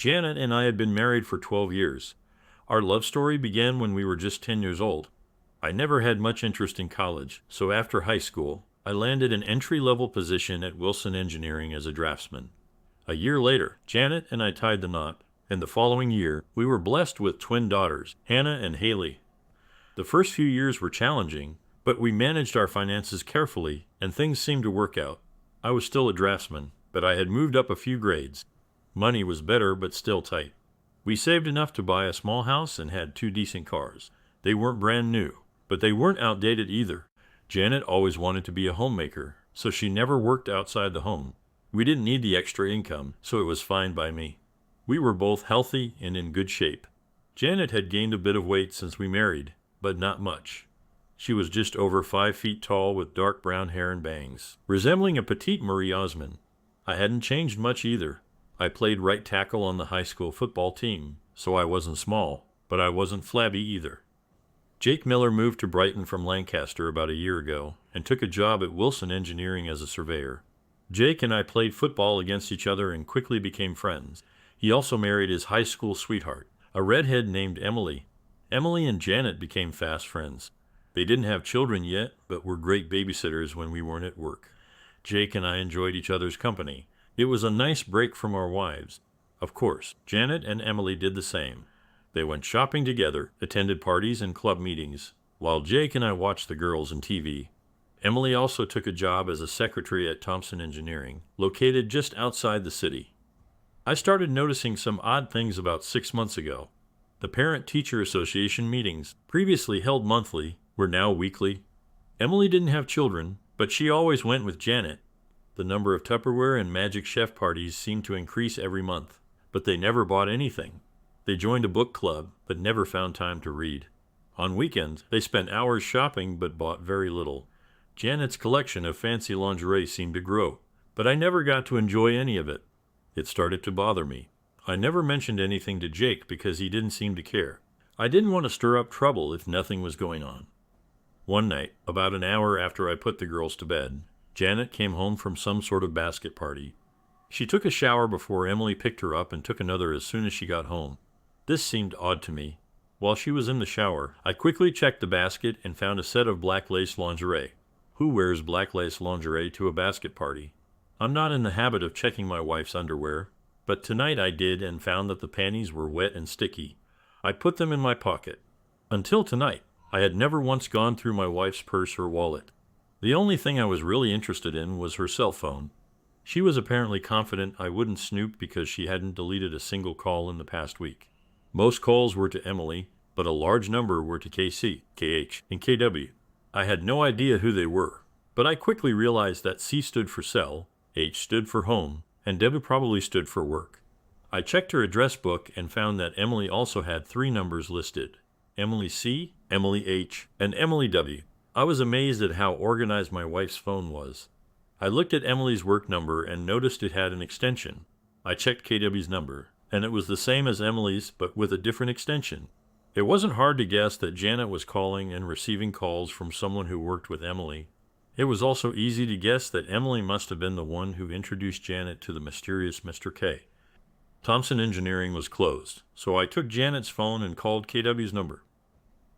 Janet and I had been married for 12 years. Our love story began when we were just 10 years old. I never had much interest in college, so after high school, I landed an entry-level position at Wilson Engineering as a draftsman. A year later, Janet and I tied the knot, and the following year, we were blessed with twin daughters, Hannah and Haley. The first few years were challenging, but we managed our finances carefully, and things seemed to work out. I was still a draftsman, but I had moved up a few grades. Money was better, but still tight. We saved enough to buy a small house and had 2 decent cars. They weren't brand new, but they weren't outdated either. Janet always wanted to be a homemaker, so she never worked outside the home. We didn't need the extra income, so it was fine by me. We were both healthy and in good shape. Janet had gained a bit of weight since we married, but not much. She was just over 5 feet tall with dark brown hair and bangs, resembling a petite Marie Osmond. I hadn't changed much either. I played right tackle on the high school football team, so I wasn't small, but I wasn't flabby either. Jake Miller moved to Brighton from Lancaster about a year ago and took a job at Wilson Engineering as a surveyor. Jake and I played football against each other and quickly became friends. He also married his high school sweetheart, a redhead named Emily. Emily and Janet became fast friends. They didn't have children yet, but were great babysitters when we weren't at work. Jake and I enjoyed each other's company. It was a nice break from our wives. Of course, Janet and Emily did the same. They went shopping together, attended parties and club meetings, while Jake and I watched the girls and TV. Emily also took a job as a secretary at Thompson Engineering, located just outside the city. I started noticing some odd things about 6 months ago. The Parent-Teacher Association meetings, previously held monthly, were now weekly. Emily didn't have children, but she always went with Janet. The number of Tupperware and Magic Chef parties seemed to increase every month, but they never bought anything. They joined a book club, but never found time to read. On weekends, they spent hours shopping but bought very little. Janet's collection of fancy lingerie seemed to grow, but I never got to enjoy any of it. It started to bother me. I never mentioned anything to Jake because he didn't seem to care. I didn't want to stir up trouble if nothing was going on. One night, about an hour after I put the girls to bed, Janet came home from some sort of basket party. She took a shower before Emily picked her up and took another as soon as she got home. This seemed odd to me. While she was in the shower, I quickly checked the basket and found a set of black lace lingerie. Who wears black lace lingerie to a basket party? I'm not in the habit of checking my wife's underwear, but tonight I did and found that the panties were wet and sticky. I put them in my pocket. Until tonight, I had never once gone through my wife's purse or wallet. The only thing I was really interested in was her cell phone. She was apparently confident I wouldn't snoop because she hadn't deleted a single call in the past week. Most calls were to Emily, but a large number were to KC, KH, and KW. I had no idea who they were, but I quickly realized that C stood for cell, H stood for home, and W probably stood for work. I checked her address book and found that Emily also had 3 numbers listed: Emily C, Emily H, and Emily W. I was amazed at how organized my wife's phone was. I looked at Emily's work number and noticed it had an extension. I checked KW's number, and it was the same as Emily's but with a different extension. It wasn't hard to guess that Janet was calling and receiving calls from someone who worked with Emily. It was also easy to guess that Emily must have been the one who introduced Janet to the mysterious Mr. K. Thompson Engineering was closed, so I took Janet's phone and called KW's number.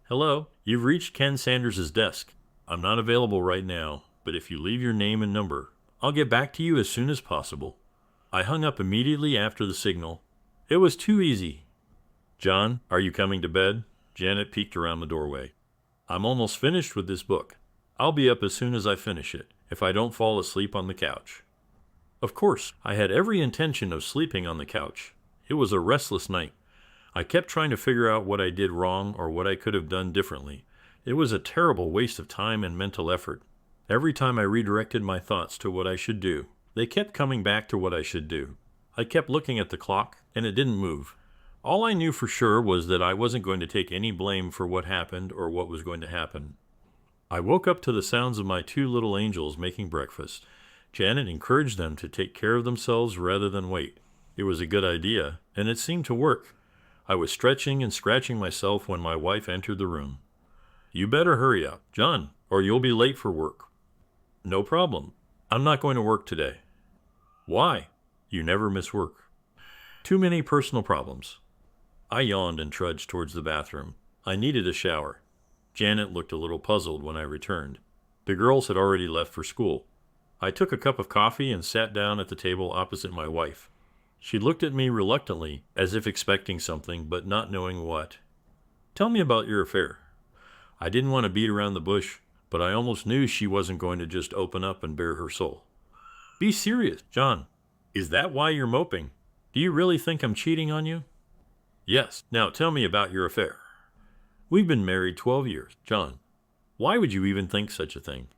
Hello, you've reached Ken Sanders' desk. I'm not available right now, but if you leave your name and number, I'll get back to you as soon as possible. I hung up immediately after the signal. It was too easy. John, are you coming to bed? Janet peeked around the doorway. I'm almost finished with this book. I'll be up as soon as I finish it, if I don't fall asleep on the couch. Of course, I had every intention of sleeping on the couch. It was a restless night. I kept trying to figure out what I did wrong or what I could have done differently. It was a terrible waste of time and mental effort. Every time I redirected my thoughts to what I should do, they kept coming back to what I should do. I kept looking at the clock, and it didn't move. All I knew for sure was that I wasn't going to take any blame for what happened or what was going to happen. I woke up to the sounds of my 2 little angels making breakfast. Janet encouraged them to take care of themselves rather than wait. It was a good idea, and it seemed to work. I was stretching and scratching myself when my wife entered the room. You better hurry up, John, or you'll be late for work. No problem. I'm not going to work today. Why? You never miss work. Too many personal problems. I yawned and trudged towards the bathroom. I needed a shower. Janet looked a little puzzled when I returned. The girls had already left for school. I took a cup of coffee and sat down at the table opposite my wife. She looked at me reluctantly, as if expecting something, but not knowing what. Tell me about your affair. I didn't want to beat around the bush, but I almost knew she wasn't going to just open up and bare her soul. Be serious, John. Is that why you're moping? Do you really think I'm cheating on you? Yes. Now tell me about your affair. We've been married 12 years, John. Why would you even think such a thing?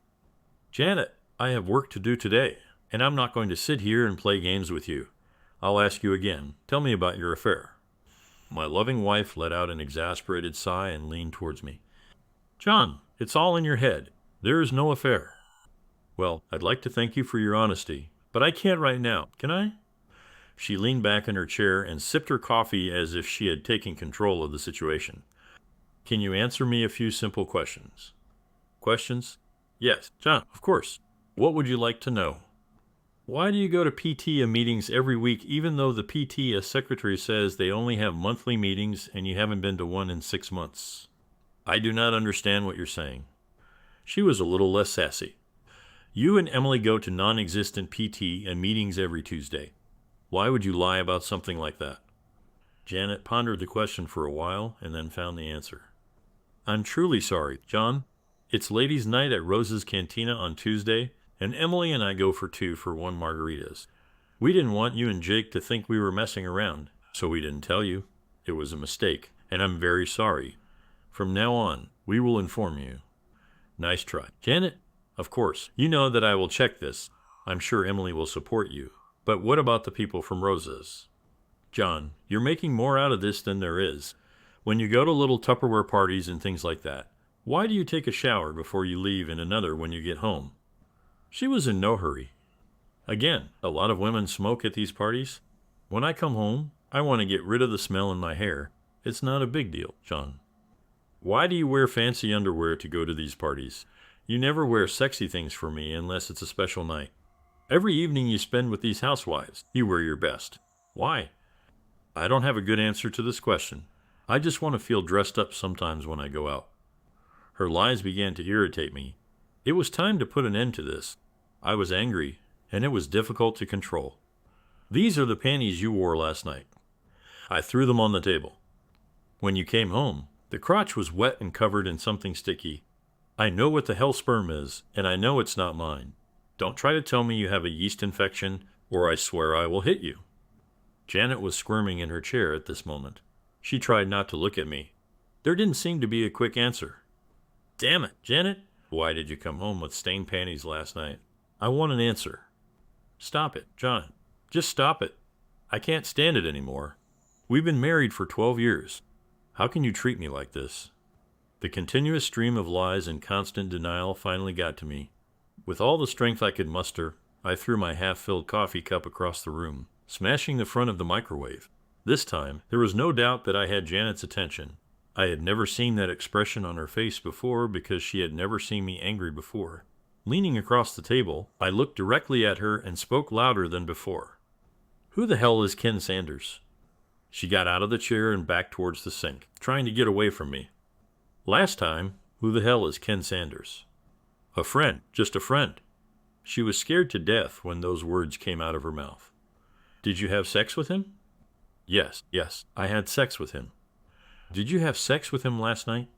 Janet, I have work to do today, and I'm not going to sit here and play games with you. I'll ask you again. Tell me about your affair. My loving wife let out an exasperated sigh and leaned towards me. John, it's all in your head. There is no affair. Well, I'd like to thank you for your honesty, but I can't right now, can I? She leaned back in her chair and sipped her coffee as if she had taken control of the situation. Can you answer me a few simple questions? Questions? Yes, John, of course. What would you like to know? Why do you go to PTA meetings every week even though the PTA secretary says they only have monthly meetings and you haven't been to one in 6 months? I do not understand what you're saying. She was a little less sassy. You and Emily go to non-existent PT and meetings every Tuesday. Why would you lie about something like that? Janet pondered the question for a while and then found the answer. I'm truly sorry, John. It's ladies' night at Rose's Cantina on Tuesday, and Emily and I go for 2 for 1 margaritas. We didn't want you and Jake to think we were messing around, so we didn't tell you. It was a mistake, and I'm very sorry. From now on, we will inform you. Nice try. Janet, of course, you know that I will check this. I'm sure Emily will support you. But what about the people from Rose's? John, you're making more out of this than there is. When you go to little Tupperware parties and things like that, why do you take a shower before you leave and another when you get home? She was in no hurry. Again, a lot of women smoke at these parties. When I come home, I want to get rid of the smell in my hair. It's not a big deal, John. Why do you wear fancy underwear to go to these parties? You never wear sexy things for me unless it's a special night. Every evening you spend with these housewives, you wear your best. Why? I don't have a good answer to this question. I just want to feel dressed up sometimes when I go out. Her lies began to irritate me. It was time to put an end to this. I was angry, and it was difficult to control. These are the panties you wore last night. I threw them on the table. When you came home, the crotch was wet and covered in something sticky. I know what the hell sperm is, and I know it's not mine. Don't try to tell me you have a yeast infection, or I swear I will hit you. Janet was squirming in her chair at this moment. She tried not to look at me. There didn't seem to be a quick answer. Damn it, Janet. Why did you come home with stained panties last night? I want an answer. Stop it, John. Just stop it. I can't stand it anymore. We've been married for 12 years. How can you treat me like this? The continuous stream of lies and constant denial finally got to me. With all the strength I could muster, I threw my half-filled coffee cup across the room, smashing the front of the microwave. This time, there was no doubt that I had Janet's attention. I had never seen that expression on her face before because she had never seen me angry before. Leaning across the table, I looked directly at her and spoke louder than before. Who the hell is Ken Sanders? She got out of the chair and backed towards the sink, trying to get away from me. Last time, who the hell is Ken Sanders? A friend, just a friend. She was scared to death when those words came out of her mouth. Did you have sex with him? Yes, I had sex with him. Did you have sex with him last night?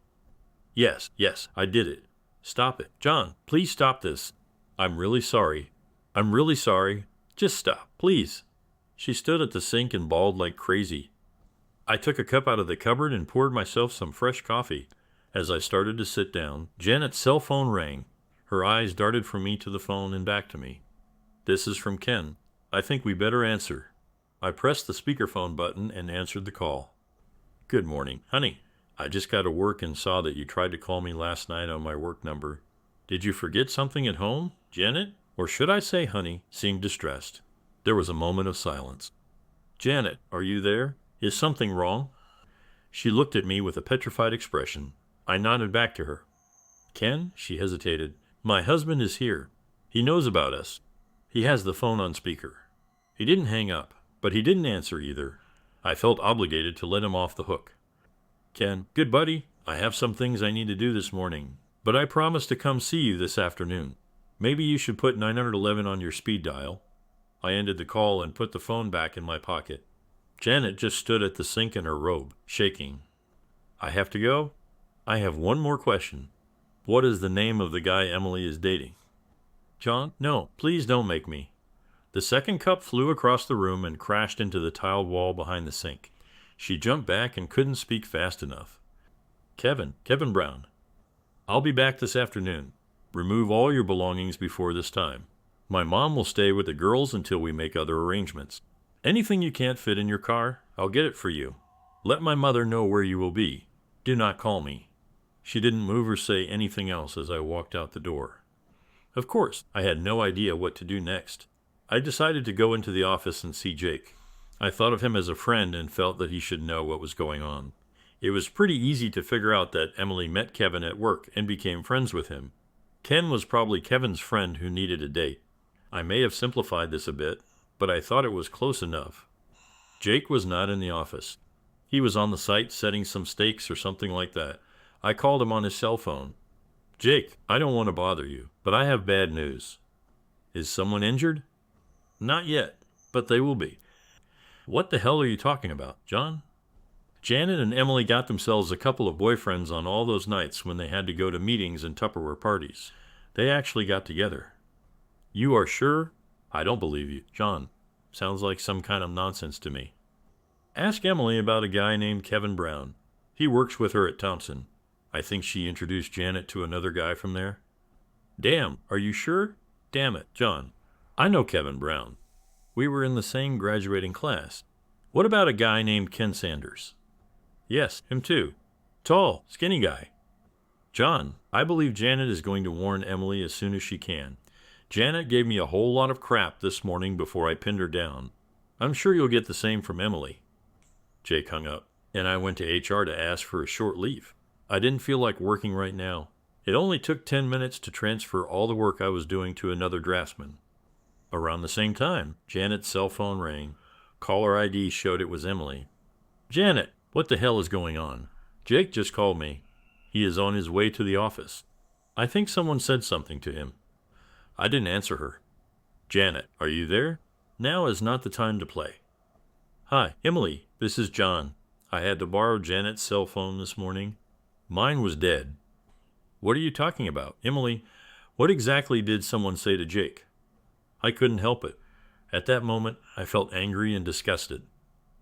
Yes, I did it. Stop it. John, please stop this. I'm really sorry. Just stop, please. She stood at the sink and bawled like crazy. I took a cup out of the cupboard and poured myself some fresh coffee. As I started to sit down, Janet's cell phone rang. Her eyes darted from me to the phone and back to me. This is from Ken. I think we better answer. I pressed the speakerphone button and answered the call. Good morning, honey. I just got to work and saw that you tried to call me last night on my work number. Did you forget something at home? Janet, or should I say honey, seemed distressed. There was a moment of silence. Janet, are you there? Is something wrong? She looked at me with a petrified expression. I nodded back to her. Ken, she hesitated. My husband is here. He knows about us. He has the phone on speaker. He didn't hang up, but he didn't answer either. I felt obligated to let him off the hook. Ken, good buddy, I have some things I need to do this morning, but I promise to come see you this afternoon. Maybe you should put 911 on your speed dial. I ended the call and put the phone back in my pocket. Janet just stood at the sink in her robe, shaking. I have to go? I have one more question. What is the name of the guy Emily is dating? John, no, please don't make me. The second cup flew across the room and crashed into the tiled wall behind the sink. She jumped back and couldn't speak fast enough. Kevin Brown. I'll be back this afternoon. Remove all your belongings before this time. My mom will stay with the girls until we make other arrangements. Anything you can't fit in your car, I'll get it for you. Let my mother know where you will be. Do not call me. She didn't move or say anything else as I walked out the door. Of course, I had no idea what to do next. I decided to go into the office and see Jake. I thought of him as a friend and felt that he should know what was going on. It was pretty easy to figure out that Emily met Kevin at work and became friends with him. Ken was probably Kevin's friend who needed a date. I may have simplified this a bit, but I thought it was close enough. Jake was not in the office. He was on the site setting some stakes or something like that. I called him on his cell phone. Jake, I don't want to bother you, but I have bad news. Is someone injured? Not yet, but they will be. What the hell are you talking about, John? Janet and Emily got themselves a couple of boyfriends on all those nights when they had to go to meetings and Tupperware parties. They actually got together. You are sure? I don't believe you, John. Sounds like some kind of nonsense to me. Ask Emily about a guy named Kevin Brown. He works with her at Thompson. I think she introduced Janet to another guy from there. Damn, are you sure? Damn it, John. I know Kevin Brown. We were in the same graduating class. What about a guy named Ken Sanders? Yes, him too. Tall, skinny guy. John, I believe Janet is going to warn Emily as soon as she can. Janet gave me a whole lot of crap this morning before I pinned her down. I'm sure you'll get the same from Emily. Jake hung up, and I went to HR to ask for a short leave. I didn't feel like working right now. It only took 10 minutes to transfer all the work I was doing to another draftsman. Around the same time, Janet's cell phone rang. Caller ID showed it was Emily. Janet, what the hell is going on? Jake just called me. He is on his way to the office. I think someone said something to him. I didn't answer her. Janet, are you there? Now is not the time to play. Hi, Emily, this is John. I had to borrow Janet's cell phone this morning. Mine was dead. What are you talking about? Emily, what exactly did someone say to Jake? I couldn't help it. At that moment, I felt angry and disgusted.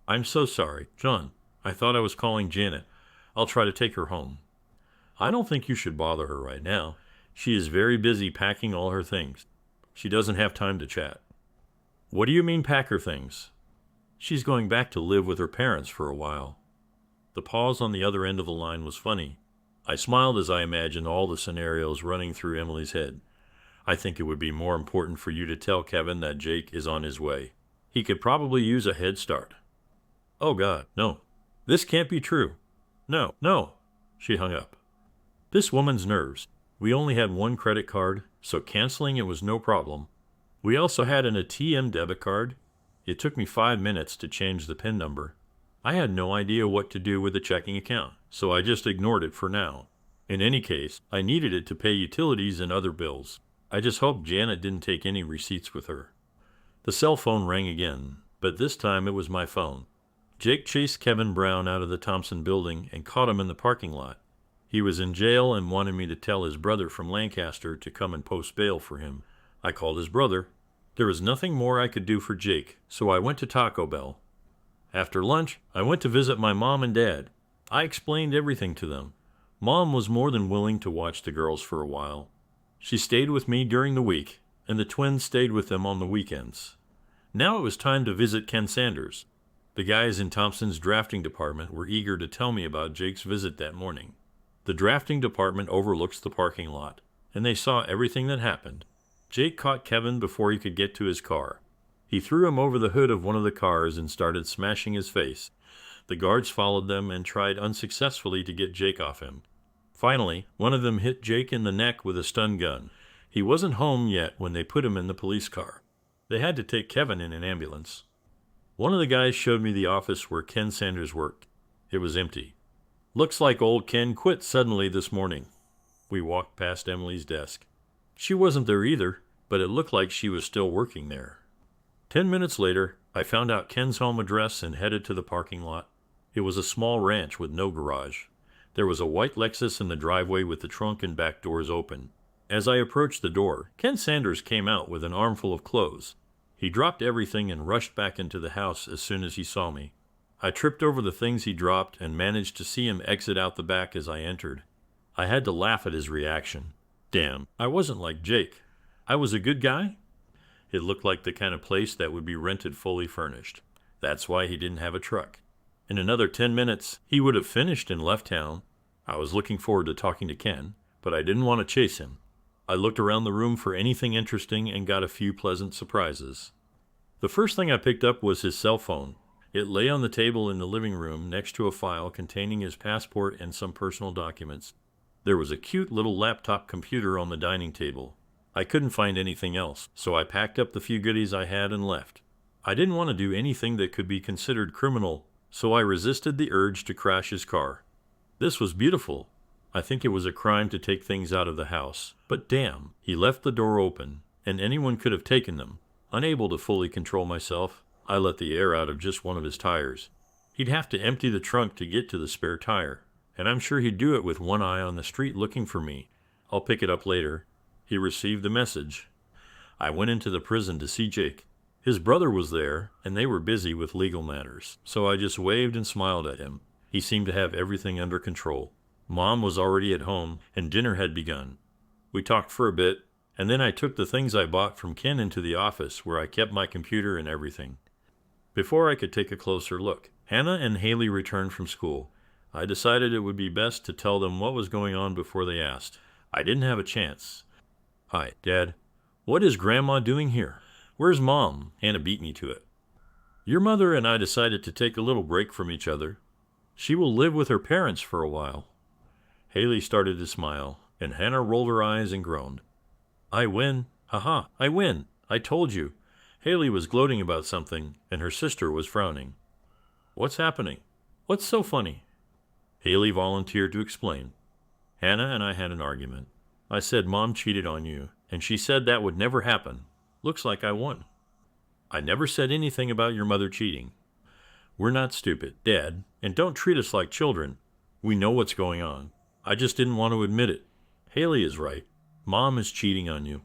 I'm so sorry, John. I thought I was calling Janet. I'll try to take her home. I don't think you should bother her right now. She is very busy packing all her things. She doesn't have time to chat. What do you mean pack her things? She's going back to live with her parents for a while. The pause on the other end of the line was funny. I smiled as I imagined all the scenarios running through Emily's head. I think it would be more important for you to tell Kevin that Jake is on his way. He could probably use a head start. Oh God, no. This can't be true. No. She hung up. This woman's nerves. We only had one credit card, so canceling it was no problem. We also had an ATM debit card. It took me 5 minutes to change the PIN number. I had no idea what to do with the checking account, so I just ignored it for now. In any case, I needed it to pay utilities and other bills. I just hoped Janet didn't take any receipts with her. The cell phone rang again, but this time it was my phone. Jake chased Kevin Brown out of the Thompson building and caught him in the parking lot. He was in jail and wanted me to tell his brother from Lancaster to come and post bail for him. I called his brother. There was nothing more I could do for Jake, so I went to Taco Bell. After lunch, I went to visit my mom and dad. I explained everything to them. Mom was more than willing to watch the girls for a while. She stayed with me during the week, and the twins stayed with them on the weekends. Now it was time to visit Ken Sanders. The guys in Thompson's drafting department were eager to tell me about Jake's visit that morning. The drafting department overlooks the parking lot, and they saw everything that happened. Jake caught Kevin before he could get to his car. He threw him over the hood of one of the cars and started smashing his face. The guards followed them and tried unsuccessfully to get Jake off him. Finally, one of them hit Jake in the neck with a stun gun. He wasn't home yet when they put him in the police car. They had to take Kevin in an ambulance. One of the guys showed me the office where Ken Sanders worked. It was empty. Looks like old Ken quit suddenly this morning. We walked past Emily's desk. She wasn't there either, but it looked like she was still working there. 10 minutes later, I found out Ken's home address and headed to the parking lot. It was a small ranch with no garage. There was a white Lexus in the driveway with the trunk and back doors open. As I approached the door, Ken Sanders came out with an armful of clothes. He dropped everything and rushed back into the house as soon as he saw me. I tripped over the things he dropped and managed to see him exit out the back as I entered. I had to laugh at his reaction. Damn, I wasn't like Jake. I was a good guy? It looked like the kind of place that would be rented fully furnished. That's why he didn't have a truck. In another 10 minutes, he would have finished and left town. I was looking forward to talking to Ken, but I didn't want to chase him. I looked around the room for anything interesting and got a few pleasant surprises. The first thing I picked up was his cell phone. It lay on the table in the living room next to a file containing his passport and some personal documents. There was a cute little laptop computer on the dining table. I couldn't find anything else, so I packed up the few goodies I had and left. I didn't want to do anything that could be considered criminal, so I resisted the urge to crash his car. This was beautiful. I think it was a crime to take things out of the house, but damn, he left the door open, and anyone could have taken them. Unable to fully control myself, I let the air out of just one of his tires. He'd have to empty the trunk to get to the spare tire, and I'm sure he'd do it with one eye on the street looking for me. I'll pick it up later. He received the message. I went into the prison to see Jake. His brother was there, and they were busy with legal matters, so I just waved and smiled at him. He seemed to have everything under control. Mom was already at home, and dinner had begun. We talked for a bit, and then I took the things I bought from Ken into the office where I kept my computer and everything. Before I could take a closer look, Hannah and Haley returned from school. I decided it would be best to tell them what was going on before they asked. I didn't have a chance. Hi, Dad. What is Grandma doing here? Where's Mom? Hannah beat me to it. Your mother and I decided to take a little break from each other. She will live with her parents for a while. Haley started to smile, and Hannah rolled her eyes and groaned. I win. Haha, I win. I told you. Haley was gloating about something, and her sister was frowning. What's happening? What's so funny? Haley volunteered to explain. Hannah and I had an argument. I said Mom cheated on you, and she said that would never happen. Looks like I won. I never said anything about your mother cheating. We're not stupid, Dad, and don't treat us like children. We know what's going on. I just didn't want to admit it. Haley is right. Mom is cheating on you.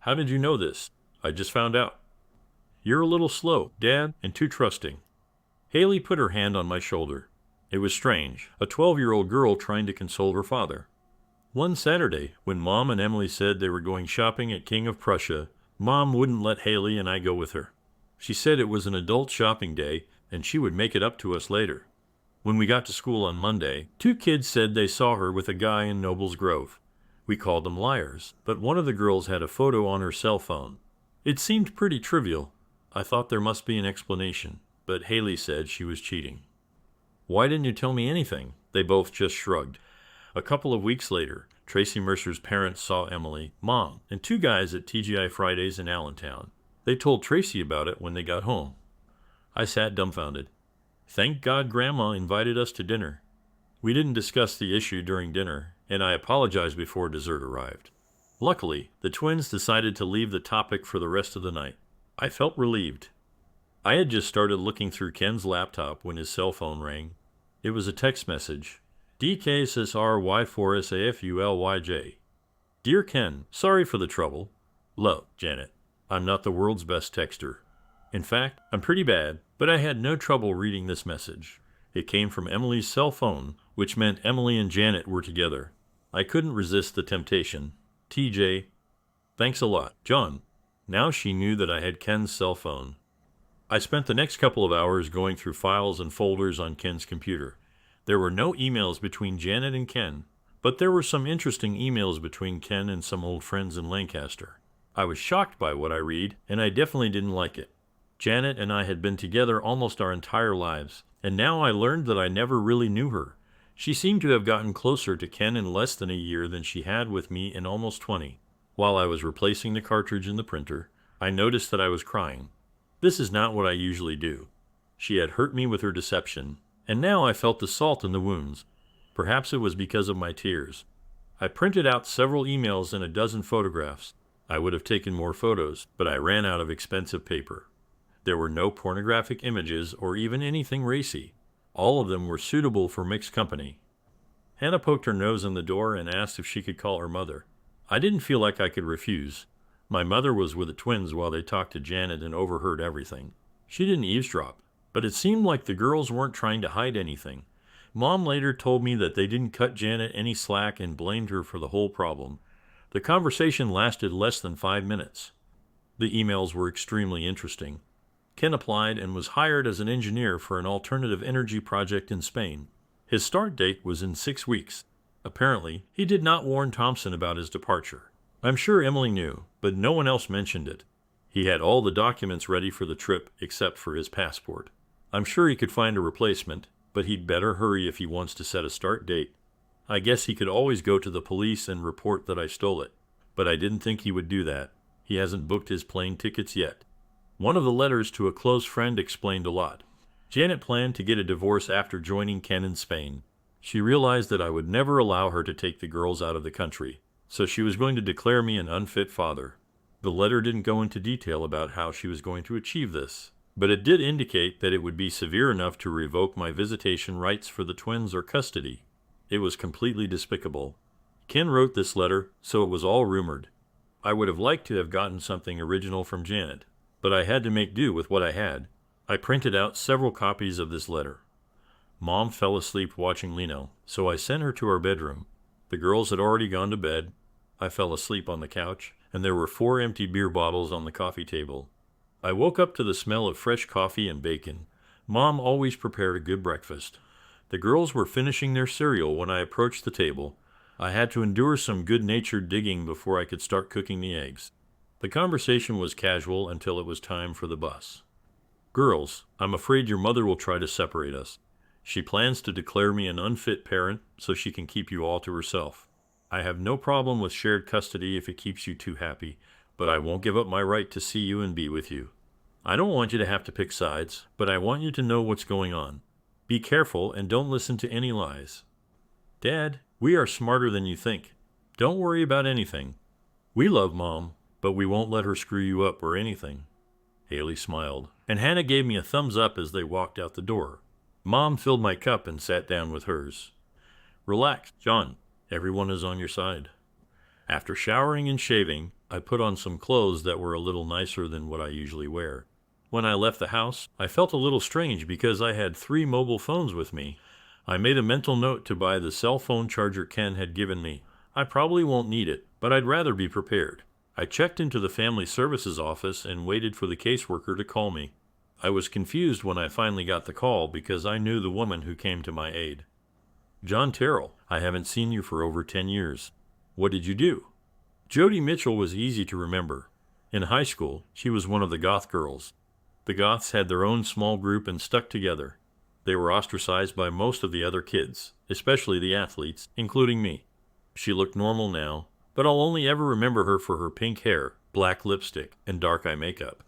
How did you know this? I just found out. You're a little slow, Dad, and too trusting. Haley put her hand on my shoulder. It was strange, a 12-year-old girl trying to console her father. One Saturday, when Mom and Emily said they were going shopping at King of Prussia, Mom wouldn't let Haley and I go with her. She said it was an adult shopping day, and she would make it up to us later. When we got to school on Monday, 2 kids said they saw her with a guy in Nobles Grove. We called them liars, but one of the girls had a photo on her cell phone. It seemed pretty trivial. I thought there must be an explanation, but Haley said she was cheating. Why didn't you tell me anything? They both just shrugged. A couple of weeks later, Tracy Mercer's parents saw Emily, Mom, and 2 guys at TGI Fridays in Allentown. They told Tracy about it when they got home. I sat dumbfounded. Thank God Grandma invited us to dinner. We didn't discuss the issue during dinner, and I apologized before dessert arrived. Luckily, the twins decided to leave the topic for the rest of the night. I felt relieved. I had just started looking through Ken's laptop when his cell phone rang. It was a text message. DKSSRY4SAFULYJ. Dear Ken, sorry for the trouble. Love, Janet. I'm not the world's best texter. In fact, I'm pretty bad, but I had no trouble reading this message. It came from Emily's cell phone, which meant Emily and Janet were together. I couldn't resist the temptation. TJ, thanks a lot, John. Now she knew that I had Ken's cell phone. I spent the next couple of hours going through files and folders on Ken's computer. There were no emails between Janet and Ken, but there were some interesting emails between Ken and some old friends in Lancaster. I was shocked by what I read, and I definitely didn't like it. Janet and I had been together almost our entire lives, and now I learned that I never really knew her. She seemed to have gotten closer to Ken in less than a year than she had with me in almost 20. While I was replacing the cartridge in the printer, I noticed that I was crying. This is not what I usually do. She had hurt me with her deception, and now I felt the salt in the wounds. Perhaps it was because of my tears. I printed out several emails and a dozen photographs. I would have taken more photos, but I ran out of expensive paper. There were no pornographic images or even anything racy. All of them were suitable for mixed company. Hannah poked her nose in the door and asked if she could call her mother. I didn't feel like I could refuse. My mother was with the twins while they talked to Janet and overheard everything. She didn't eavesdrop, but it seemed like the girls weren't trying to hide anything. Mom later told me that they didn't cut Janet any slack and blamed her for the whole problem. The conversation lasted less than 5 minutes. The emails were extremely interesting. Ken applied and was hired as an engineer for an alternative energy project in Spain. His start date was in 6 weeks. Apparently, he did not warn Thompson about his departure. I'm sure Emily knew, but no one else mentioned it. He had all the documents ready for the trip except for his passport. I'm sure he could find a replacement, but he'd better hurry if he wants to set a start date. I guess he could always go to the police and report that I stole it, but I didn't think he would do that. He hasn't booked his plane tickets yet. One of the letters to a close friend explained a lot. Janet planned to get a divorce after joining Ken in Spain. She realized that I would never allow her to take the girls out of the country, so she was going to declare me an unfit father. The letter didn't go into detail about how she was going to achieve this, but it did indicate that it would be severe enough to revoke my visitation rights for the twins or custody. It was completely despicable. Ken wrote this letter, so it was all rumored. I would have liked to have gotten something original from Janet, but I had to make do with what I had. I printed out several copies of this letter. Mom fell asleep watching Lino, so I sent her to our bedroom. The girls had already gone to bed. I fell asleep on the couch, and there were 4 empty beer bottles on the coffee table. I woke up to the smell of fresh coffee and bacon. Mom always prepared a good breakfast. The girls were finishing their cereal when I approached the table. I had to endure some good-natured digging before I could start cooking the eggs. The conversation was casual until it was time for the bus. Girls, I'm afraid your mother will try to separate us. She plans to declare me an unfit parent so she can keep you all to herself. I have no problem with shared custody if it keeps you two happy, but I won't give up my right to see you and be with you. I don't want you to have to pick sides, but I want you to know what's going on. Be careful and don't listen to any lies. Dad, we are smarter than you think. Don't worry about anything. We love Mom, but we won't let her screw you up or anything. Haley smiled, and Hannah gave me a thumbs up as they walked out the door. Mom filled my cup and sat down with hers. Relax, John. Everyone is on your side. After showering and shaving, I put on some clothes that were a little nicer than what I usually wear. When I left the house, I felt a little strange because I had 3 mobile phones with me. I made a mental note to buy the cell phone charger Ken had given me. I probably won't need it, but I'd rather be prepared. I checked into the family services office and waited for the caseworker to call me. I was confused when I finally got the call because I knew the woman who came to my aid. John Terrell, I haven't seen you for over 10 years. What did you do? Jody Mitchell was easy to remember. In high school, she was one of the goth girls. The goths had their own small group and stuck together. They were ostracized by most of the other kids, especially the athletes, including me. She looked normal now, but I'll only ever remember her for her pink hair, black lipstick, and dark eye makeup.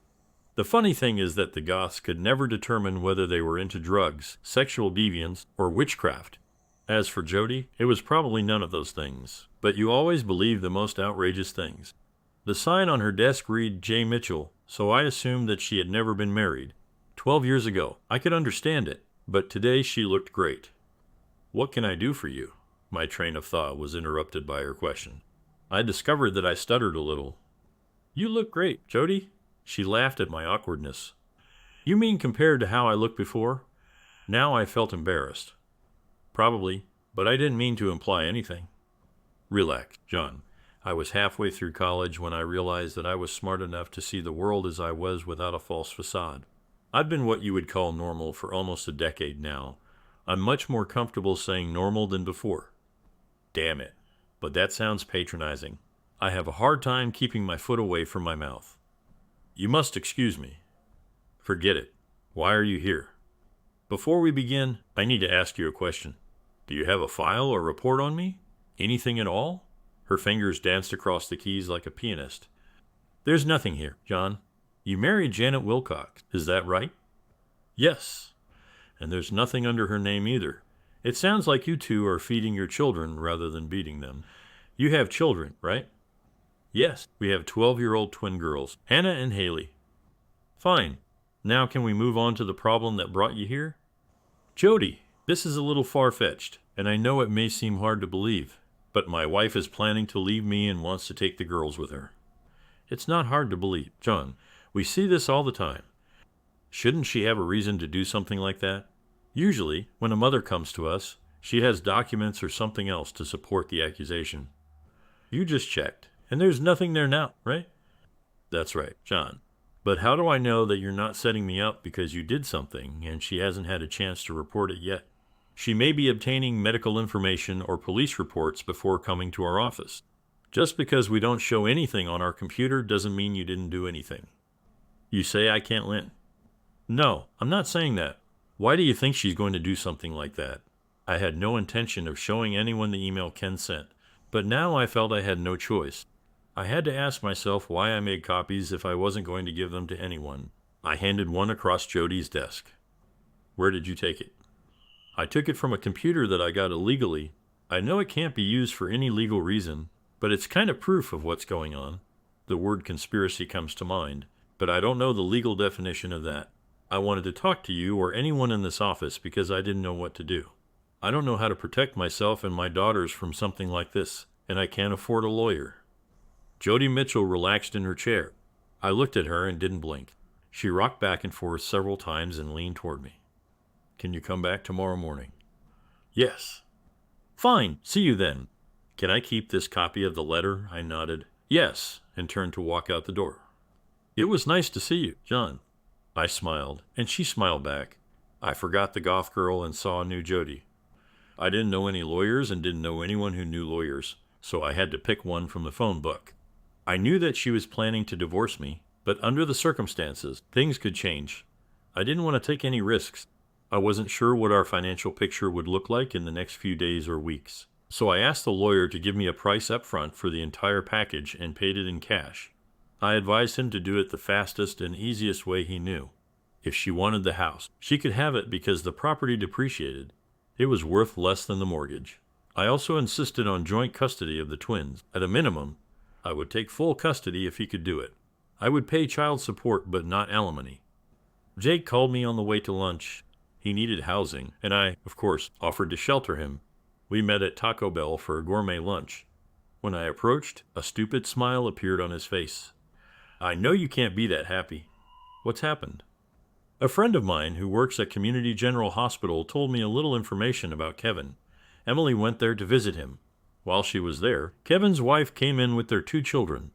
The funny thing is that the goths could never determine whether they were into drugs, sexual deviance, or witchcraft. As for Jody, it was probably none of those things, but you always believe the most outrageous things. The sign on her desk read J. Mitchell, so I assumed that she had never been married. 12 years ago, I could understand it, but today she looked great. What can I do for you? My train of thought was interrupted by her question. I discovered that I stuttered a little. You look great, Jody. She laughed at my awkwardness. You mean compared to how I looked before? Now I felt embarrassed. Probably, but I didn't mean to imply anything. Relax, John. I was halfway through college when I realized that I was smart enough to see the world as I was without a false facade. I've been what you would call normal for almost a decade now. I'm much more comfortable saying normal than before. Damn it, but that sounds patronizing. I have a hard time keeping my foot away from my mouth. You must excuse me. Forget it. Why are you here? Before we begin, I need to ask you a question. Do you have a file or report on me? Anything at all? Her fingers danced across the keys like a pianist. There's nothing here, John. You married Janet Wilcox, is that right? Yes. And there's nothing under her name either. It sounds like you two are feeding your children rather than beating them. You have children, right? Yes, we have 12-year-old twin girls, Hannah and Haley. Fine. Now can we move on to the problem that brought you here? Jody, this is a little far-fetched, and I know it may seem hard to believe, but my wife is planning to leave me and wants to take the girls with her. It's not hard to believe, John. We see this all the time. Shouldn't she have a reason to do something like that? Usually, when a mother comes to us, she has documents or something else to support the accusation. You just checked, and there's nothing there now, right? That's right, John. But how do I know that you're not setting me up because you did something and she hasn't had a chance to report it yet? She may be obtaining medical information or police reports before coming to our office. Just because we don't show anything on our computer doesn't mean you didn't do anything. You say I can't win. No, I'm not saying that. Why do you think she's going to do something like that? I had no intention of showing anyone the email Ken sent, but now I felt I had no choice. I had to ask myself why I made copies if I wasn't going to give them to anyone. I handed one across Jody's desk. Where did you take it? I took it from a computer that I got illegally. I know it can't be used for any legal reason, but it's kind of proof of what's going on. The word conspiracy comes to mind, but I don't know the legal definition of that. I wanted to talk to you or anyone in this office because I didn't know what to do. I don't know how to protect myself and my daughters from something like this, and I can't afford a lawyer. Jody Mitchell relaxed in her chair. I looked at her and didn't blink. She rocked back and forth several times and leaned toward me. Can you come back tomorrow morning? Yes. Fine, see you then. Can I keep this copy of the letter? I nodded. Yes, and turned to walk out the door. It was nice to see you, John. I smiled, and she smiled back. I forgot the goth girl and saw a new Jody. I didn't know any lawyers and didn't know anyone who knew lawyers, so I had to pick one from the phone book. I knew that she was planning to divorce me, but under the circumstances, things could change. I didn't want to take any risks. I wasn't sure what our financial picture would look like in the next few days or weeks. So I asked the lawyer to give me a price up front for the entire package and paid it in cash. I advised him to do it the fastest and easiest way he knew. If she wanted the house, she could have it because the property depreciated. It was worth less than the mortgage. I also insisted on joint custody of the twins. At a minimum, I would take full custody if he could do it. I would pay child support but not alimony. Jake called me on the way to lunch. He needed housing, and I, of course, offered to shelter him. We met at Taco Bell for a gourmet lunch. When I approached, a stupid smile appeared on his face. I know you can't be that happy. What's happened? A friend of mine who works at Community General Hospital told me a little information about Kevin. Emily went there to visit him. While she was there, Kevin's wife came in with their 2 children.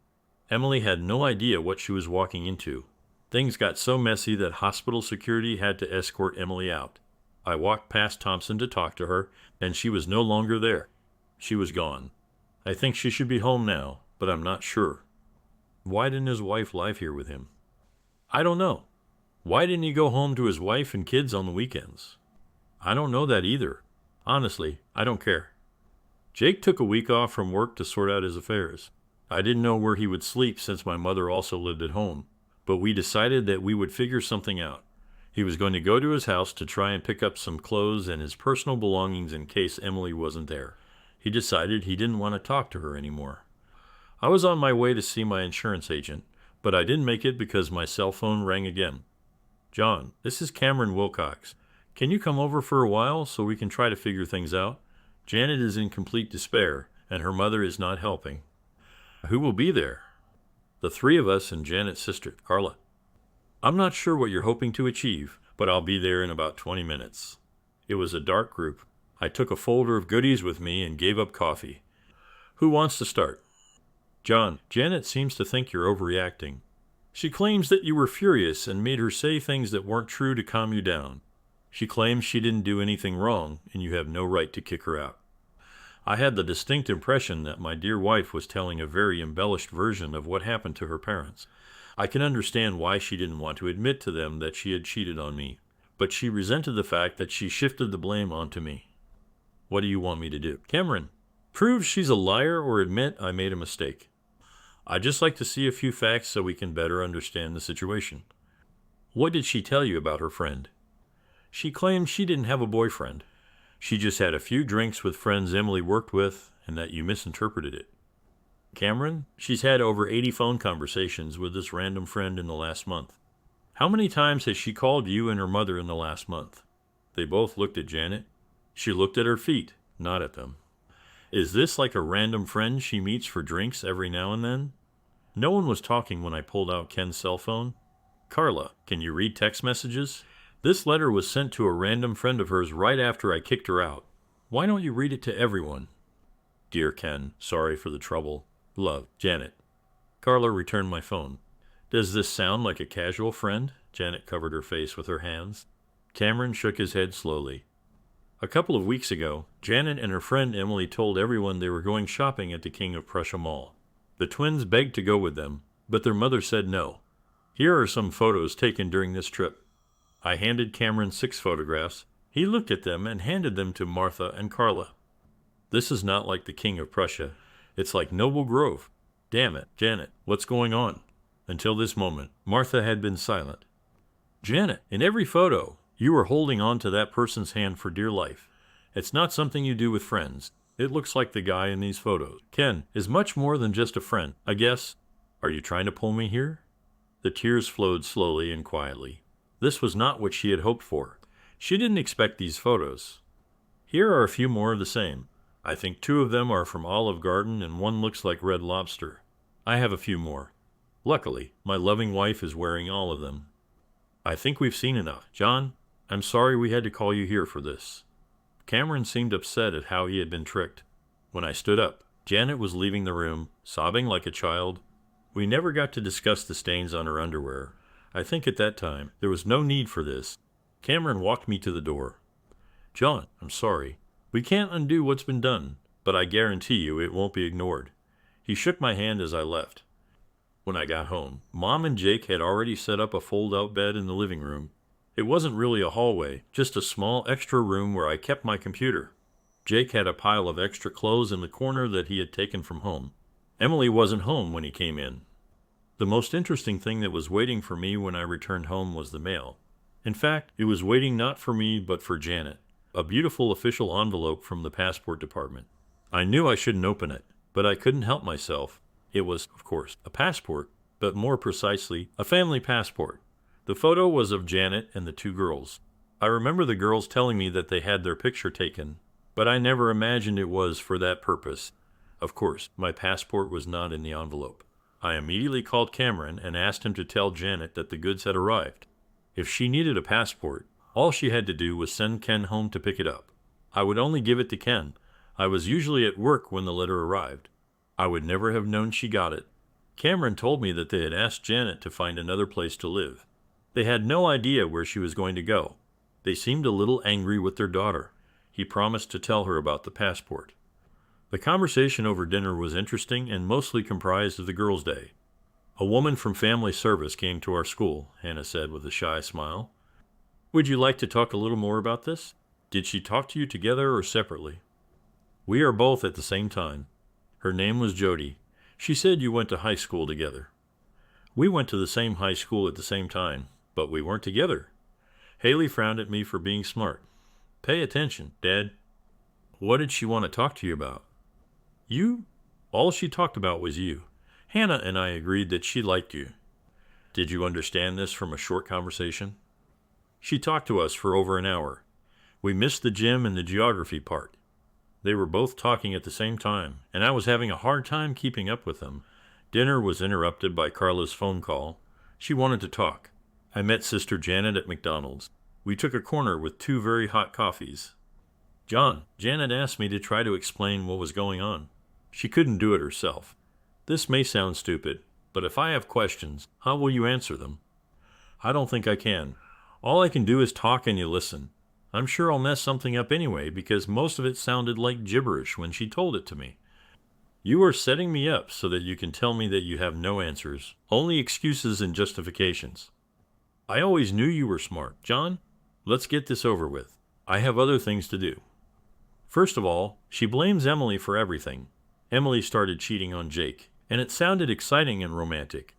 Emily had no idea what she was walking into. Things got so messy that hospital security had to escort Emily out. I walked past Thompson to talk to her, and she was no longer there. She was gone. I think she should be home now, but I'm not sure. Why didn't his wife live here with him? I don't know. Why didn't he go home to his wife and kids on the weekends? I don't know that either. Honestly, I don't care. Jake took a week off from work to sort out his affairs. I didn't know where he would sleep since my mother also lived at home, but we decided that we would figure something out. He was going to go to his house to try and pick up some clothes and his personal belongings in case Emily wasn't there. He decided he didn't want to talk to her anymore. I was on my way to see my insurance agent, but I didn't make it because my cell phone rang again. John, this is Cameron Wilcox. Can you come over for a while so we can try to figure things out? Janet is in complete despair, and her mother is not helping. Who will be there? The 3 of us and Janet's sister, Carla. I'm not sure what you're hoping to achieve, but I'll be there in about 20 minutes. It was a dark group. I took a folder of goodies with me and gave up coffee. Who wants to start? John, Janet seems to think you're overreacting. She claims that you were furious and made her say things that weren't true to calm you down. She claims she didn't do anything wrong, and you have no right to kick her out. I had the distinct impression that my dear wife was telling a very embellished version of what happened to her parents. I can understand why she didn't want to admit to them that she had cheated on me, but she resented the fact that she shifted the blame onto me. What do you want me to do? Cameron, prove she's a liar or admit I made a mistake. I'd just like to see a few facts so we can better understand the situation. What did she tell you about her friend? She claimed she didn't have a boyfriend. She just had a few drinks with friends Emily worked with, and that you misinterpreted it. Cameron, she's had over 80 phone conversations with this random friend in the last month. How many times has she called you and her mother in the last month? They both looked at Janet. She looked at her feet, not at them. Is this like a random friend she meets for drinks every now and then? No one was talking when I pulled out Ken's cell phone. Carla, can you read text messages? This letter was sent to a random friend of hers right after I kicked her out. Why don't you read it to everyone? Dear Ken, sorry for the trouble. Love, Janet. Carla returned my phone. Does this sound like a casual friend? Janet covered her face with her hands. Cameron shook his head slowly. A couple of weeks ago, Janet and her friend Emily told everyone they were going shopping at the King of Prussia Mall. The twins begged to go with them, but their mother said no. Here are some photos taken during this trip. I handed Cameron 6 photographs. He looked at them and handed them to Martha and Carla. This is not like the King of Prussia. It's like Noble Grove. Damn it, Janet, what's going on? Until this moment, Martha had been silent. Janet, in every photo, you were holding on to that person's hand for dear life. It's not something you do with friends. It looks like the guy in these photos. Ken is much more than just a friend, I guess. Are you trying to pull me here? The tears flowed slowly and quietly. This was not what she had hoped for. She didn't expect these photos. Here are a few more of the same. I think 2 of them are from Olive Garden and 1 looks like Red Lobster. I have a few more. Luckily, my loving wife is wearing all of them. I think we've seen enough. John, I'm sorry we had to call you here for this. Cameron seemed upset at how he had been tricked. When I stood up, Janet was leaving the room, sobbing like a child. We never got to discuss the stains on her underwear. I think at that time, there was no need for this. Cameron walked me to the door. John, I'm sorry. We can't undo what's been done, but I guarantee you it won't be ignored. He shook my hand as I left. When I got home, Mom and Jake had already set up a fold-out bed in the living room. It wasn't really a hallway, just a small extra room where I kept my computer. Jake had a pile of extra clothes in the corner that he had taken from home. Emily wasn't home when he came in. The most interesting thing that was waiting for me when I returned home was the mail. In fact, it was waiting not for me but for Janet. A beautiful official envelope from the passport department. I knew I shouldn't open it, but I couldn't help myself. It was, of course, a passport, but more precisely, a family passport. The photo was of Janet and the 2 girls. I remember the girls telling me that they had their picture taken, but I never imagined it was for that purpose. Of course, my passport was not in the envelope. I immediately called Cameron and asked him to tell Janet that the goods had arrived. If she needed a passport, all she had to do was send Ken home to pick it up. I would only give it to Ken. I was usually at work when the letter arrived. I would never have known she got it. Cameron told me that they had asked Janet to find another place to live. They had no idea where she was going to go. They seemed a little angry with their daughter. He promised to tell her about the passport. The conversation over dinner was interesting and mostly comprised of the girls' day. A woman from family service came to our school, Hannah said with a shy smile. Would you like to talk a little more about this? Did she talk to you together or separately? We are both at the same time. Her name was Jody. She said you went to high school together. We went to the same high school at the same time, but we weren't together. Haley frowned at me for being smart. Pay attention, Dad. What did she want to talk to you about? You? All she talked about was you. Hannah and I agreed that she liked you. Did you understand this from a short conversation? She talked to us for over an hour. We missed the gym and the geography part. They were both talking at the same time, and I was having a hard time keeping up with them. Dinner was interrupted by Carla's phone call. She wanted to talk. I met Sister Janet at McDonald's. We took a corner with 2 very hot coffees. John, Janet asked me to try to explain what was going on. She couldn't do it herself. This may sound stupid, but if I have questions, how will you answer them? I don't think I can. All I can do is talk and you listen. I'm sure I'll mess something up anyway because most of it sounded like gibberish when she told it to me. You are setting me up so that you can tell me that you have no answers, only excuses and justifications. I always knew you were smart. John, let's get this over with. I have other things to do. First of all, she blames Emily for everything. Emily started cheating on Jake. and it sounded exciting and romantic.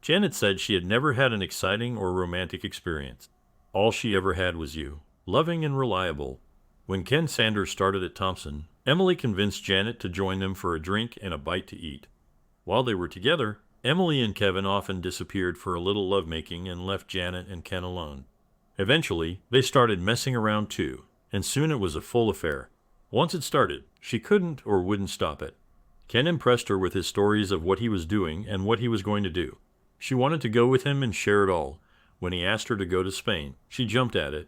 Janet said she had never had an exciting or romantic experience. All she ever had was you, loving and reliable. When Ken Sanders started at Thompson, Emily convinced Janet to join them for a drink and a bite to eat. While they were together, Emily and Kevin often disappeared for a little lovemaking and left Janet and Ken alone. Eventually, they started messing around too, and soon it was a full affair. Once it started, she couldn't or wouldn't stop it. Ken impressed her with his stories of what he was doing and what he was going to do. She wanted to go with him and share it all. When he asked her to go to Spain, she jumped at it.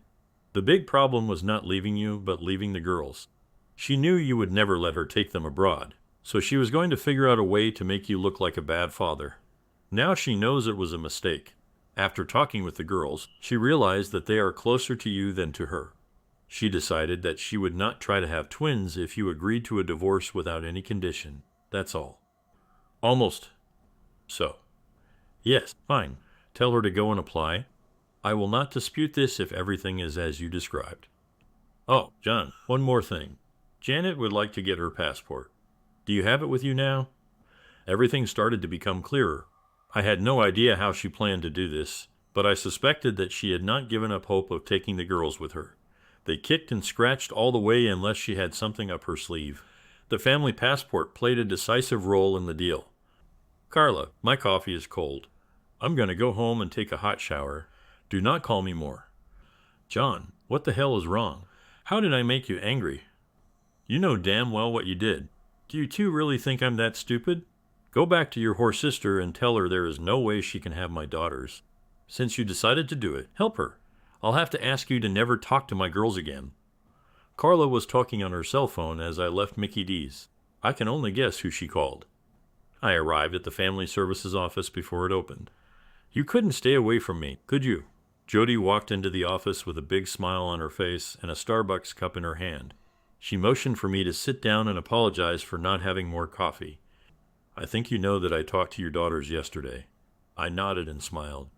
The big problem was not leaving you, but leaving the girls. She knew you would never let her take them abroad, so she was going to figure out a way to make you look like a bad father. Now she knows it was a mistake. After talking with the girls, she realized that they are closer to you than to her. She decided that she would not try to have twins if you agreed to a divorce without any condition. That's all. Almost. So. Yes, fine. Tell her to go and apply. I will not dispute this if everything is as you described. Oh, John, one more thing. Janet would like to get her passport. Do you have it with you now? Everything started to become clearer. I had no idea how she planned to do this, but I suspected that she had not given up hope of taking the girls with her. They kicked and scratched all the way unless she had something up her sleeve. The family passport played a decisive role in the deal. Carla, my coffee is cold. I'm going to go home and take a hot shower. Do not call me more. John, what the hell is wrong? How did I make you angry? You know damn well what you did. Do you two really think I'm that stupid? Go back to your whore sister and tell her there is no way she can have my daughters. Since you decided to do it, help her. I'll have to ask you to never talk to my girls again. Carla was talking on her cell phone as I left Mickey D's. I can only guess who she called. I arrived at the family services office before it opened. You couldn't stay away from me, could you? Jody walked into the office with a big smile on her face and a Starbucks cup in her hand. She motioned for me to sit down and apologize for not having more coffee. I think you know that I talked to your daughters yesterday. I nodded and smiled.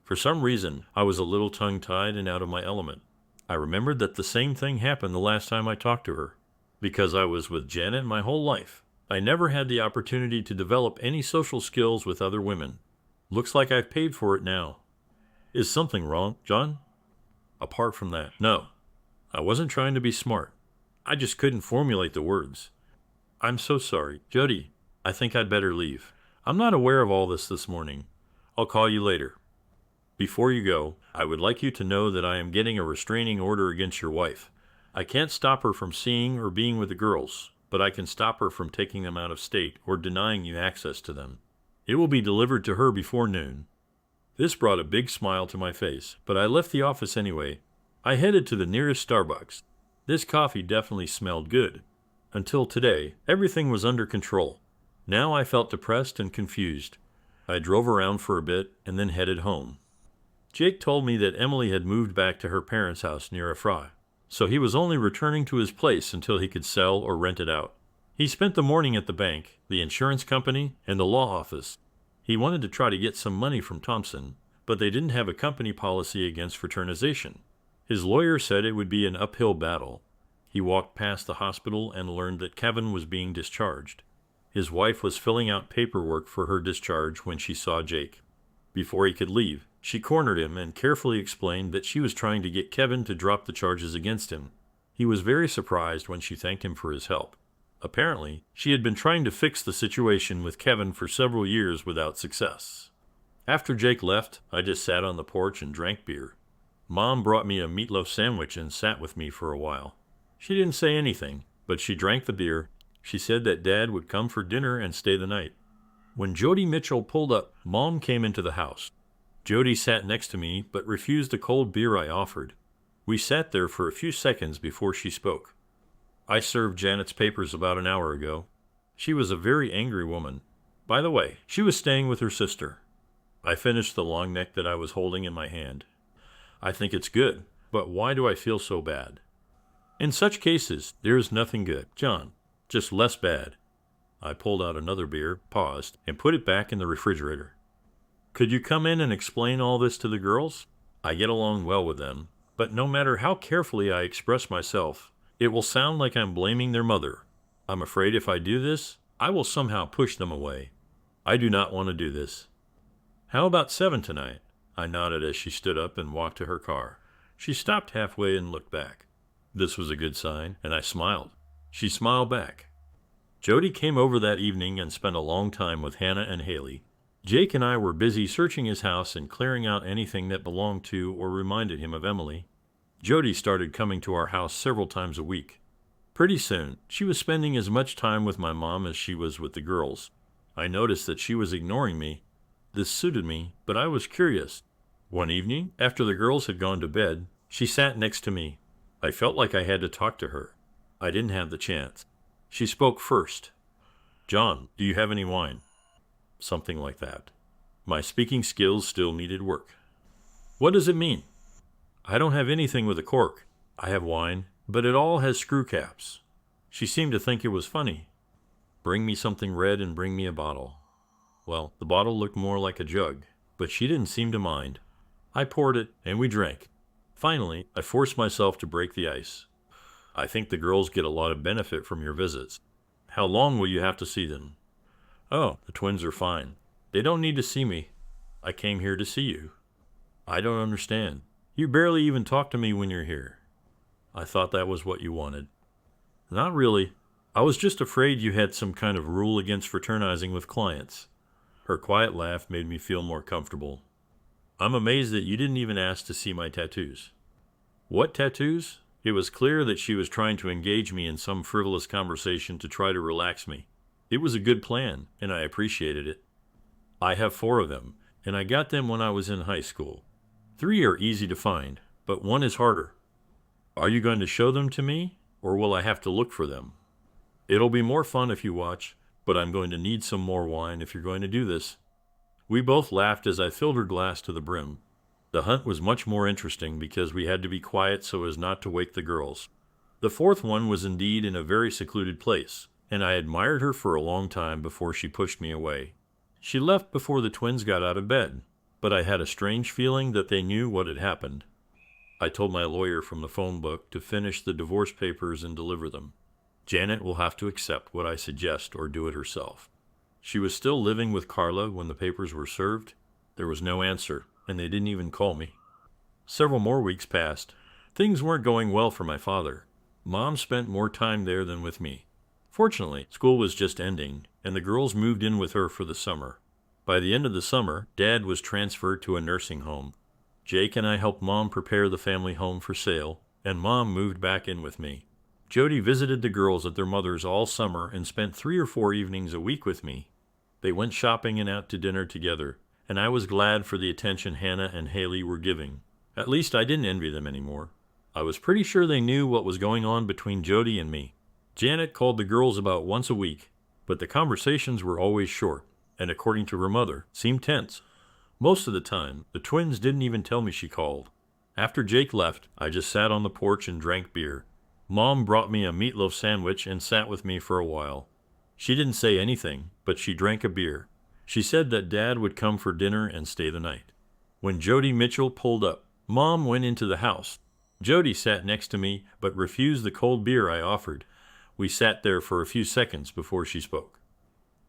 For some reason, I was a little tongue-tied and out of my element. I remembered that the same thing happened the last time I talked to her. Because I was with Janet my whole life, I never had the opportunity to develop any social skills with other women. Looks like I've paid for it now. Is something wrong, John? Apart from that, no. I wasn't trying to be smart. I just couldn't formulate the words. I'm so sorry. Jody, I think I'd better leave. I'm not aware of all this morning. I'll call you later. Before you go, I would like you to know that I am getting a restraining order against your wife. I can't stop her from seeing or being with the girls, but I can stop her from taking them out of state or denying you access to them. It will be delivered to her before noon. This brought a big smile to my face, but I left the office anyway. I headed to the nearest Starbucks. This coffee definitely smelled good. Until today, everything was under control. Now I felt depressed and confused. I drove around for a bit and then headed home. Jake told me that Emily had moved back to her parents' house near Afra, so he was only returning to his place until he could sell or rent it out. He spent the morning at the bank, the insurance company, and the law office. He wanted to try to get some money from Thompson, but they didn't have a company policy against fraternization. His lawyer said it would be an uphill battle. He walked past the hospital and learned that Kevin was being discharged. His wife was filling out paperwork for her discharge when she saw Jake. Before he could leave, she cornered him and carefully explained that she was trying to get Kevin to drop the charges against him. He was very surprised when she thanked him for his help. Apparently, she had been trying to fix the situation with Kevin for several years without success. After Jake left, I just sat on the porch and drank beer. Mom brought me a meatloaf sandwich and sat with me for a while. She didn't say anything, but she drank the beer. She said that Dad would come for dinner and stay the night. When Jody Mitchell pulled up, Mom came into the house. Jody sat next to me, but refused the cold beer I offered. We sat there for a few seconds before she spoke. I served Janet's papers about an hour ago. She was a very angry woman. By the way, she was staying with her sister. I finished the long neck that I was holding in my hand. I think it's good, but why do I feel so bad? In such cases, there is nothing good, John, just less bad. I pulled out another beer, paused, and put it back in the refrigerator. Could you come in and explain all this to the girls? I get along well with them, but no matter how carefully I express myself, it will sound like I'm blaming their mother. I'm afraid if I do this, I will somehow push them away. I do not want to do this. How about 7 tonight? I nodded as she stood up and walked to her car. She stopped halfway and looked back. This was a good sign, and I smiled. She smiled back. Jody came over that evening and spent a long time with Hannah and Haley. Jake and I were busy searching his house and clearing out anything that belonged to or reminded him of Emily. Jody started coming to our house several times a week. Pretty soon, she was spending as much time with my mom as she was with the girls. I noticed that she was ignoring me. This suited me, but I was curious. One evening, after the girls had gone to bed, she sat next to me. I felt like I had to talk to her. I didn't have the chance. She spoke first. "John, do you have any wine?" Something like that. My speaking skills still needed work. "What does it mean?" "I don't have anything with a cork. I have wine, but it all has screw caps." She seemed to think it was funny. "Bring me something red and bring me a bottle." Well, the bottle looked more like a jug, but she didn't seem to mind. I poured it, and we drank. Finally, I forced myself to break the ice. "I think the girls get a lot of benefit from your visits. How long will you have to see them?" "Oh, the twins are fine. They don't need to see me. I came here to see you." "I don't understand. You barely even talk to me when you're here." "I thought that was what you wanted." "Not really. I was just afraid you had some kind of rule against fraternizing with clients." Her quiet laugh made me feel more comfortable. "I'm amazed that you didn't even ask to see my tattoos." "What tattoos?" It was clear that she was trying to engage me in some frivolous conversation to try to relax me. It was a good plan, and I appreciated it. "I have 4 of them, and I got them when I was in high school. 3 are easy to find, but 1 is harder." "Are you going to show them to me, or will I have to look for them?" "It'll be more fun if you watch, but I'm going to need some more wine if you're going to do this." We both laughed as I filled her glass to the brim. The hunt was much more interesting because we had to be quiet so as not to wake the girls. The 4th one was indeed in a very secluded place, and I admired her for a long time before she pushed me away. She left before the twins got out of bed, but I had a strange feeling that they knew what had happened. I told my lawyer from the phone book to finish the divorce papers and deliver them. Janet will have to accept what I suggest or do it herself. She was still living with Carla when the papers were served. There was no answer, and they didn't even call me. Several more weeks passed. Things weren't going well for my father. Mom spent more time there than with me. Fortunately, school was just ending, and the girls moved in with her for the summer. By the end of the summer, Dad was transferred to a nursing home. Jake and I helped Mom prepare the family home for sale, and Mom moved back in with me. Jody visited the girls at their mother's all summer and spent 3 or 4 evenings a week with me. They went shopping and out to dinner together, and I was glad for the attention Hannah and Haley were giving. At least I didn't envy them anymore. I was pretty sure they knew what was going on between Jody and me. Janet called the girls about once a week, but the conversations were always short, and according to her mother, seemed tense. Most of the time, the twins didn't even tell me she called. After Jake left, I just sat on the porch and drank beer. Mom brought me a meatloaf sandwich and sat with me for a while. She didn't say anything, but she drank a beer. She said that Dad would come for dinner and stay the night. When Jody Mitchell pulled up, Mom went into the house. Jody sat next to me, but refused the cold beer I offered. We sat there for a few seconds before she spoke.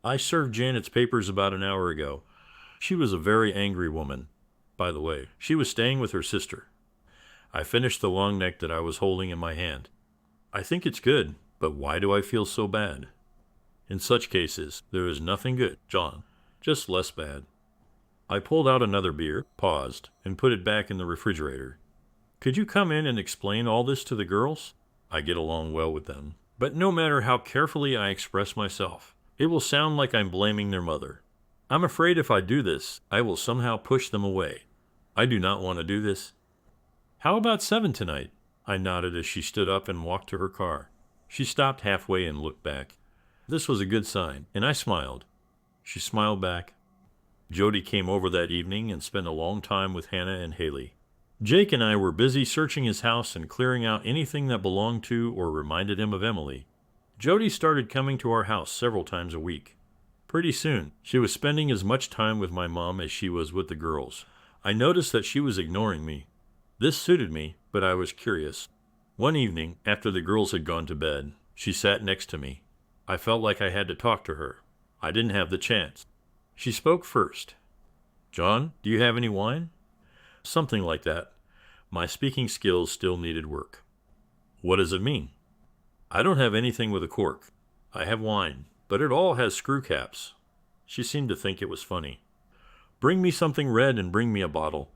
"I served Janet's papers about an hour ago. She was a very angry woman. By the way, she was staying with her sister." I finished the long neck that I was holding in my hand. "I think it's good, but why do I feel so bad?" "In such cases, there is nothing good, John, just less bad." I pulled out another beer, paused, and put it back in the refrigerator. "Could you come in and explain all this to the girls? I get along well with them, but no matter how carefully I express myself, it will sound like I'm blaming their mother. I'm afraid if I do this, I will somehow push them away. I do not want to do this." "How about 7 tonight?" I nodded as she stood up and walked to her car. She stopped halfway and looked back. This was a good sign, and I smiled. She smiled back. Jody came over that evening and spent a long time with Hannah and Haley. Jake and I were busy searching his house and clearing out anything that belonged to or reminded him of Emily. Jody started coming to our house several times a week. Pretty soon, she was spending as much time with my mom as she was with the girls. I noticed that she was ignoring me. This suited me, but I was curious. One evening, after the girls had gone to bed, she sat next to me. I felt like I had to talk to her. I didn't have the chance. She spoke first. "John, do you have any wine?" Something like that. My speaking skills still needed work. "What does it mean?" "I don't have anything with a cork. I have wine, but it all has screw caps." She seemed to think it was funny. "Bring me something red and bring me a bottle."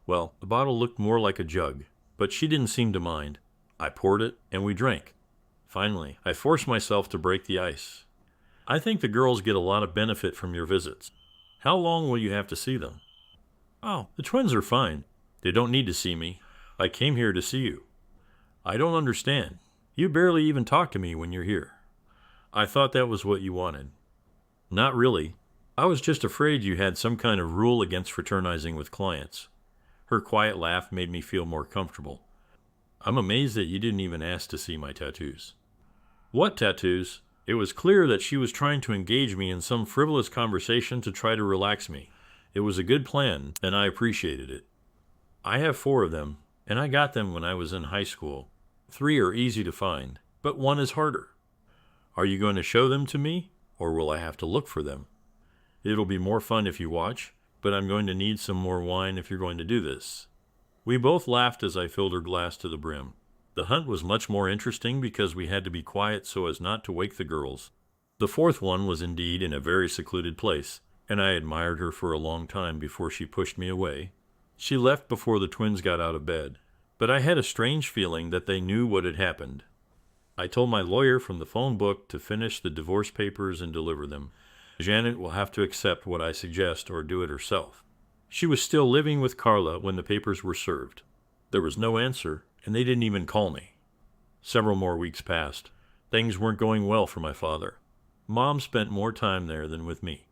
Well, the bottle looked more like a jug, but she didn't seem to mind. I poured it, and we drank. Finally, I forced myself to break the ice. "I think the girls get a lot of benefit from your visits. How long will you have to see them?" "Oh, the twins are fine. They don't need to see me. I came here to see you." "I don't understand. You barely even talk to me when you're here." "I thought that was what you wanted." "Not really. I was just afraid you had some kind of rule against fraternizing with clients." Her quiet laugh made me feel more comfortable. "I'm amazed that you didn't even ask to see my tattoos." "What tattoos?" It was clear that she was trying to engage me in some frivolous conversation to try to relax me. It was a good plan, and I appreciated it. "I have 4 of them, and I got them when I was in high school. 3 are easy to find, but 1 is harder." "Are you going to show them to me, or will I have to look for them?" "It'll be more fun if you watch, but I'm going to need some more wine if you're going to do this." We both laughed as I filled her glass to the brim. The hunt was much more interesting because we had to be quiet so as not to wake the girls. The 4th one was indeed in a very secluded place, and I admired her for a long time before she pushed me away. She left before the twins got out of bed, but I had a strange feeling that they knew what had happened. I told my lawyer from the phone book to finish the divorce papers and deliver them. Janet will have to accept what I suggest or do it herself. She was still living with Carla when the papers were served. There was no answer, and they didn't even call me. Several more weeks passed. Things weren't going well for my father. Mom spent more time there than with me.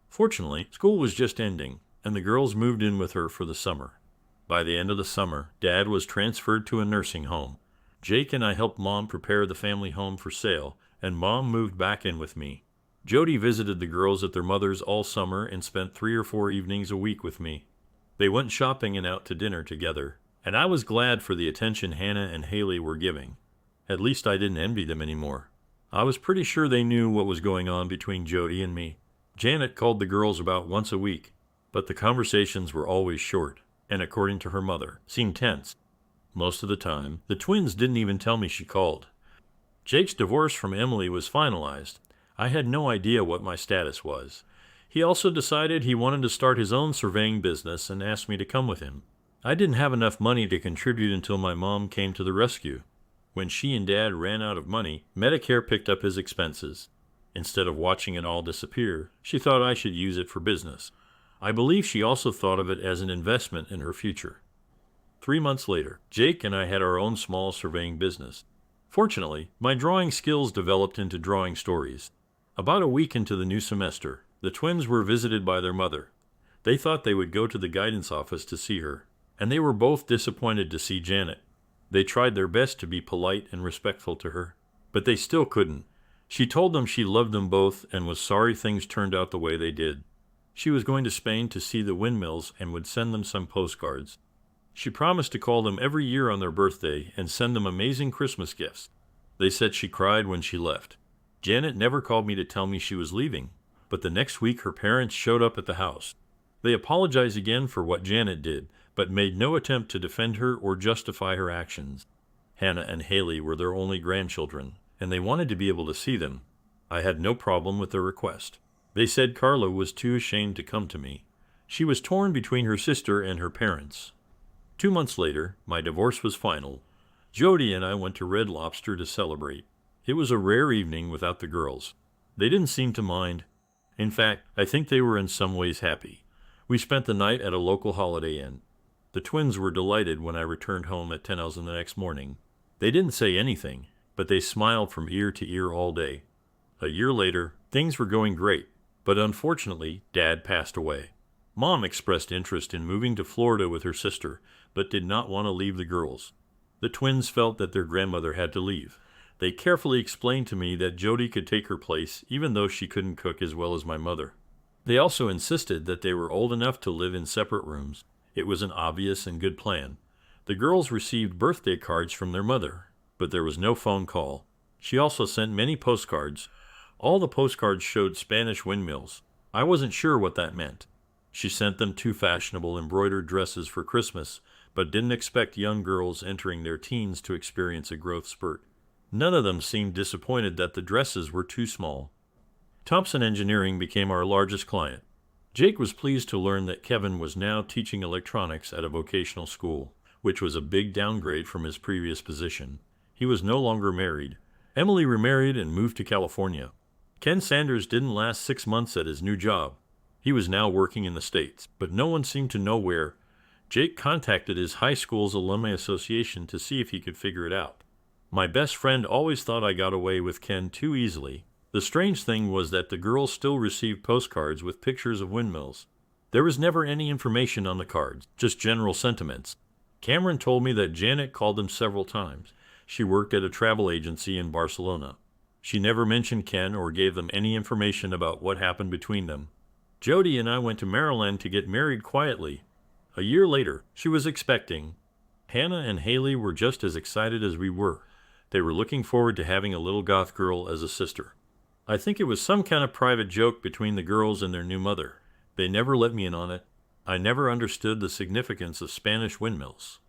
Fortunately, school was just ending, and the girls moved in with her for the summer. By the end of the summer, Dad was transferred to a nursing home. Jake and I helped Mom prepare the family home for sale, and Mom moved back in with me. Jody visited the girls at their mother's all summer and spent 3 or 4 evenings a week with me. They went shopping and out to dinner together, and I was glad for the attention Hannah and Haley were giving. At least I didn't envy them anymore. I was pretty sure they knew what was going on between Jody and me. Janet called the girls about once a week, but the conversations were always short, and according to her mother, seemed tense. Most of the time, the twins didn't even tell me she called. Jake's divorce from Emily was finalized. I had no idea what my status was. He also decided he wanted to start his own surveying business and asked me to come with him. I didn't have enough money to contribute until my mom came to the rescue. When she and Dad ran out of money, Medicare picked up his expenses. Instead of watching it all disappear, she thought I should use it for business. I believe she also thought of it as an investment in her future. 3 months later, Jake and I had our own small surveying business. Fortunately, my drawing skills developed into drawing stories. About a week into the new semester, the twins were visited by their mother. They thought they would go to the guidance office to see her, and they were both disappointed to see Janet. They tried their best to be polite and respectful to her, but they still couldn't. She told them she loved them both and was sorry things turned out the way they did. She was going to Spain to see the windmills and would send them some postcards. She promised to call them every year on their birthday and send them amazing Christmas gifts. They said she cried when she left. Janet never called me to tell me she was leaving, but the next week her parents showed up at the house. They apologized again for what Janet did, but made no attempt to defend her or justify her actions. Hannah and Haley were their only grandchildren, and they wanted to be able to see them. I had no problem with their request. They said Carla was too ashamed to come to me. She was torn between her sister and her parents. 2 months later, my divorce was final. Jody and I went to Red Lobster to celebrate. It was a rare evening without the girls. They didn't seem to mind. In fact, I think they were in some ways happy. We spent the night at a local Holiday Inn. The twins were delighted when I returned home at 10:00 the next morning. They didn't say anything, but they smiled from ear to ear all day. A year later, things were going great, but unfortunately, Dad passed away. Mom expressed interest in moving to Florida with her sister, but did not want to leave the girls. The twins felt that their grandmother had to leave. They carefully explained to me that Jody could take her place, even though she couldn't cook as well as my mother. They also insisted that they were old enough to live in separate rooms. It was an obvious and good plan. The girls received birthday cards from their mother, but there was no phone call. She also sent many postcards. All the postcards showed Spanish windmills. I wasn't sure what that meant. She sent them two fashionable embroidered dresses for Christmas, but didn't expect young girls entering their teens to experience a growth spurt. None of them seemed disappointed that the dresses were too small. Thompson Engineering became our largest client. Jake was pleased to learn that Kevin was now teaching electronics at a vocational school, which was a big downgrade from his previous position. He was no longer married. Emily remarried and moved to California. Ken Sanders didn't last 6 months at his new job. He was now working in the States, but no one seemed to know where. Jake contacted his high school's alumni association to see if he could figure it out. My best friend always thought I got away with Ken too easily. The strange thing was that the girls still received postcards with pictures of windmills. There was never any information on the cards, just general sentiments. Cameron told me that Janet called them several times. She worked at a travel agency in Barcelona. She never mentioned Ken or gave them any information about what happened between them. Jody and I went to Maryland to get married quietly. A year later, she was expecting. Hannah and Haley were just as excited as we were. They were looking forward to having a little goth girl as a sister. I think it was some kind of private joke between the girls and their new mother. They never let me in on it. I never understood the significance of Spanish windmills.